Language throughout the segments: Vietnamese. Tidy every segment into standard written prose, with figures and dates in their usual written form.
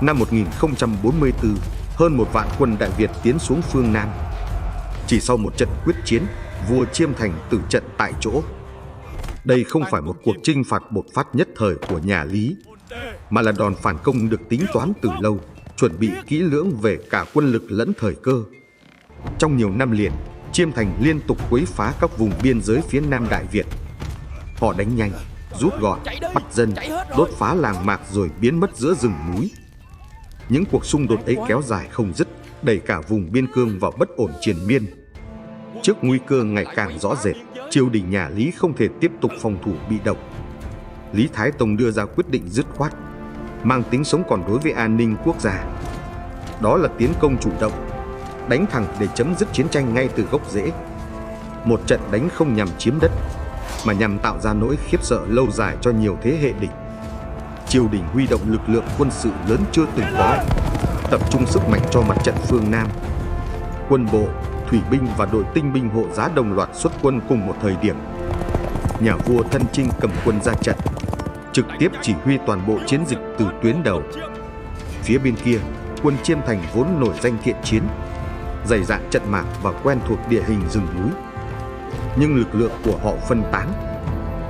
Năm 1044, hơn 1 vạn quân Đại Việt tiến xuống phương Nam. Chỉ sau một trận quyết chiến, vua Chiêm Thành tử trận tại chỗ. Đây không phải một cuộc chinh phạt bột phát nhất thời của nhà Lý, mà là đòn phản công được tính toán từ lâu, chuẩn bị kỹ lưỡng về cả quân lực lẫn thời cơ. Trong nhiều năm liền, Chiêm Thành liên tục quấy phá các vùng biên giới phía Nam Đại Việt. Họ đánh nhanh, rút gọn, bắt dân, đốt phá làng mạc rồi biến mất giữa rừng núi. Những cuộc xung đột ấy kéo dài không dứt, đẩy cả vùng biên cương vào bất ổn triền miên. Trước nguy cơ ngày càng rõ rệt, triều đình nhà Lý không thể tiếp tục phòng thủ bị động. Lý Thái Tông đưa ra quyết định dứt khoát, mang tính sống còn đối với an ninh quốc gia. Đó là tiến công chủ động, đánh thẳng để chấm dứt chiến tranh ngay từ gốc rễ. Một trận đánh không nhằm chiếm đất, mà nhằm tạo ra nỗi khiếp sợ lâu dài cho nhiều thế hệ địch. Triều đình huy động lực lượng quân sự lớn chưa từng có, tập trung sức mạnh cho mặt trận phương Nam. Quân bộ, thủy binh và đội tinh binh hộ giá đồng loạt xuất quân cùng một thời điểm. Nhà vua Thân Chinh cầm quân ra trận, trực tiếp chỉ huy toàn bộ chiến dịch từ tuyến đầu. Phía bên kia, quân Chiêm Thành vốn nổi danh thiện chiến, dày dạn trận mạc và quen thuộc địa hình rừng núi. Nhưng lực lượng của họ phân tán,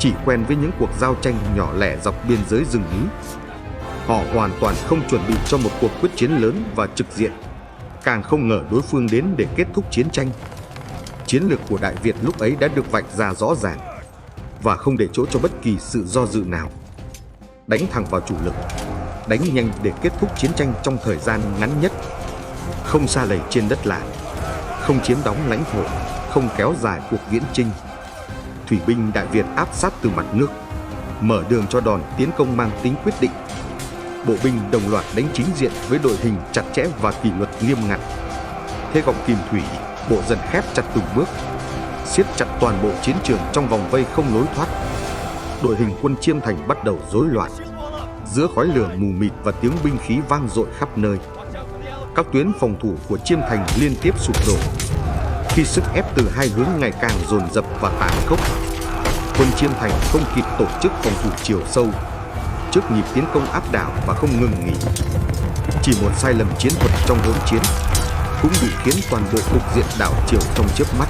chỉ quen với những cuộc giao tranh nhỏ lẻ dọc biên giới rừng núi. Họ hoàn toàn không chuẩn bị cho một cuộc quyết chiến lớn và trực diện, càng không ngờ đối phương đến để kết thúc chiến tranh. Chiến lược của Đại Việt lúc ấy đã được vạch ra rõ ràng và không để chỗ cho bất kỳ sự do dự nào. Đánh thẳng vào chủ lực, đánh nhanh để kết thúc chiến tranh trong thời gian ngắn nhất, không sa lầy trên đất lạ, không chiếm đóng lãnh thổ, không kéo dài cuộc viễn chinh. Thủy binh Đại Việt áp sát từ mặt nước, mở đường cho đòn tiến công mang tính quyết định. Bộ binh đồng loạt đánh chính diện với đội hình chặt chẽ và kỷ luật nghiêm ngặt. Thế gọng kìm thủy, bộ dần khép chặt từng bước, siết chặt toàn bộ chiến trường trong vòng vây không lối thoát. Đội hình quân Chiêm Thành bắt đầu rối loạn, giữa khói lửa mù mịt và tiếng binh khí vang dội khắp nơi. Các tuyến phòng thủ của Chiêm Thành liên tiếp sụp đổ, khi sức ép từ hai hướng ngày càng dồn dập và tàn khốc. Quân Chiêm Thành không kịp tổ chức phòng thủ chiều sâu, trước nhịp tiến công áp đảo và không ngừng nghỉ. Chỉ một sai lầm chiến thuật trong hỗn chiến cũng bị khiến toàn bộ cục diện đảo chiều trong chớp mắt.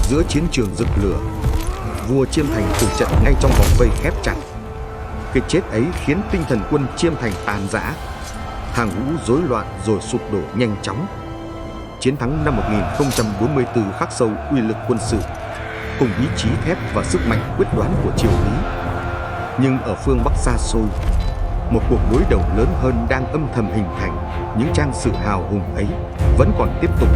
Giữa chiến trường rực lửa, vua Chiêm Thành tử trận ngay trong vòng vây khép chặt. Cái chết ấy khiến tinh thần quân Chiêm Thành tàn rã, hàng ngũ rối loạn rồi sụp đổ nhanh chóng. Chiến thắng năm 1044 khắc sâu uy lực quân sự, cùng ý chí thép và sức mạnh quyết đoán của triều Lý. Nhưng ở phương Bắc xa xôi, một cuộc đối đầu lớn hơn đang âm thầm hình thành. Những trang sử hào hùng ấy vẫn còn tiếp tục.